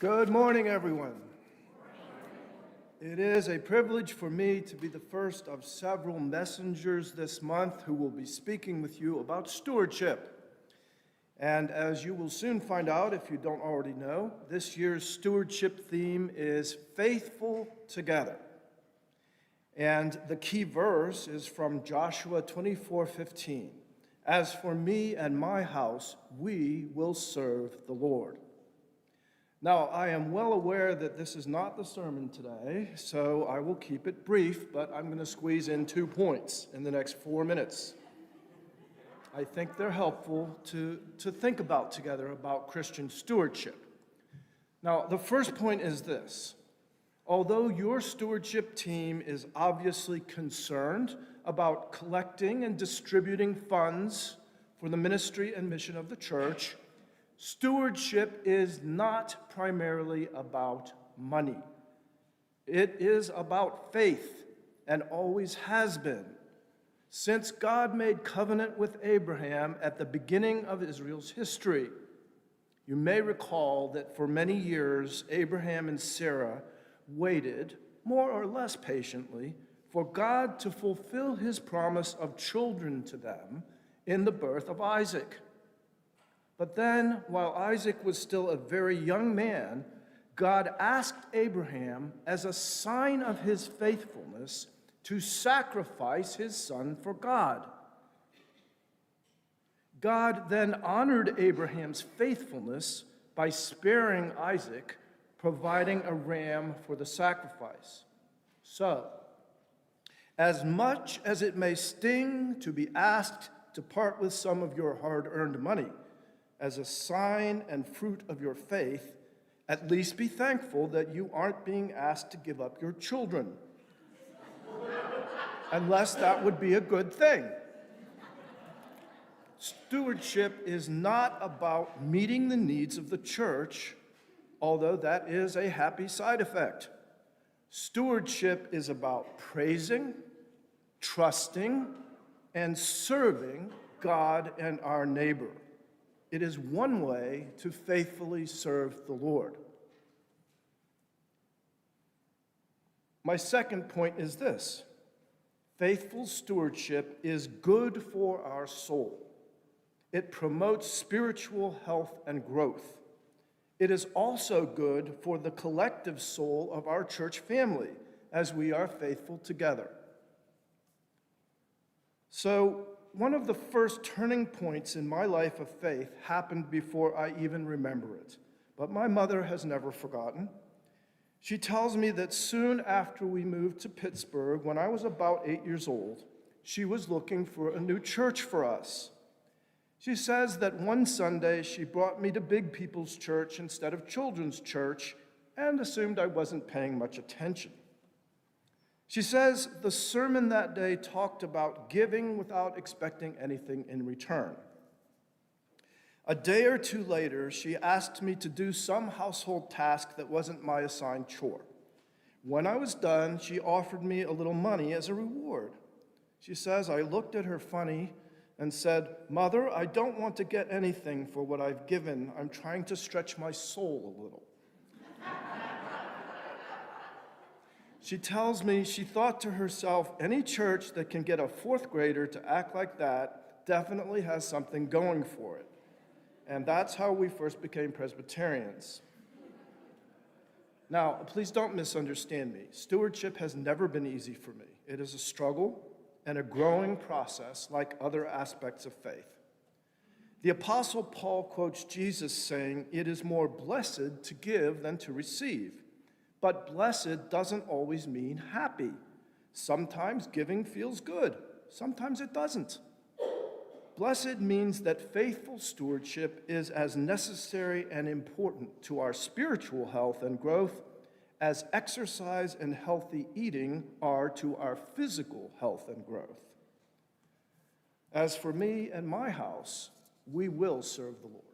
Good morning, everyone. It is a privilege for me to be the first of several messengers this month who will be speaking with you about stewardship. And as you will soon find out if you don't already know, this year's stewardship theme is Faithful Together. And the key verse is from Joshua 24:15. As for me and my house, we will serve the Lord. Now, I am well aware that this is not the sermon today, so I will keep it brief, but I'm going to squeeze in 2 points in the next 4 minutes. I think they're helpful to think about together about Christian stewardship. Now, the first point is this. Although your stewardship team is obviously concerned about collecting and distributing funds for the ministry and mission of the church, stewardship is not primarily about money. It is about faith and always has been. Since God made covenant with Abraham at the beginning of Israel's history, you may recall that for many years, Abraham and Sarah waited, more or less patiently, for God to fulfill his promise of children to them in the birth of Isaac. But then, while Isaac was still a very young man, God asked Abraham, as a sign of his faithfulness, to sacrifice his son for God. God then honored Abraham's faithfulness by sparing Isaac, providing a ram for the sacrifice. So, as much as it may sting to be asked to part with some of your hard-earned money, as a sign and fruit of your faith, at least be thankful that you aren't being asked to give up your children. Unless that would be a good thing. Stewardship is not about meeting the needs of the church, although that is a happy side effect. Stewardship is about praising, trusting, and serving God and our neighbor. It is one way to faithfully serve the Lord. My second point is this. Faithful stewardship is good for our soul. It promotes spiritual health and growth. It is also good for the collective soul of our church family as we are faithful together. So, one of the first turning points in my life of faith happened before I even remember it, but my mother has never forgotten. She tells me that soon after we moved to Pittsburgh, when I was about 8 years old, she was looking for a new church for us. She says that one Sunday she brought me to Big People's Church instead of Children's Church and assumed I wasn't paying much attention. She says the sermon that day talked about giving without expecting anything in return. A day or two later, she asked me to do some household task that wasn't my assigned chore. When I was done, she offered me a little money as a reward. She says I looked at her funny and said, "Mother, I don't want to get anything for what I've given. I'm trying to stretch my soul a little." She tells me she thought to herself, any church that can get a fourth grader to act like that definitely has something going for it. And that's how we first became Presbyterians. Now, please don't misunderstand me. Stewardship has never been easy for me. It is a struggle and a growing process like other aspects of faith. The Apostle Paul quotes Jesus saying, "It is more blessed to give than to receive." But blessed doesn't always mean happy. Sometimes giving feels good. Sometimes it doesn't. Blessed means that faithful stewardship is as necessary and important to our spiritual health and growth as exercise and healthy eating are to our physical health and growth. As for me and my house, we will serve the Lord.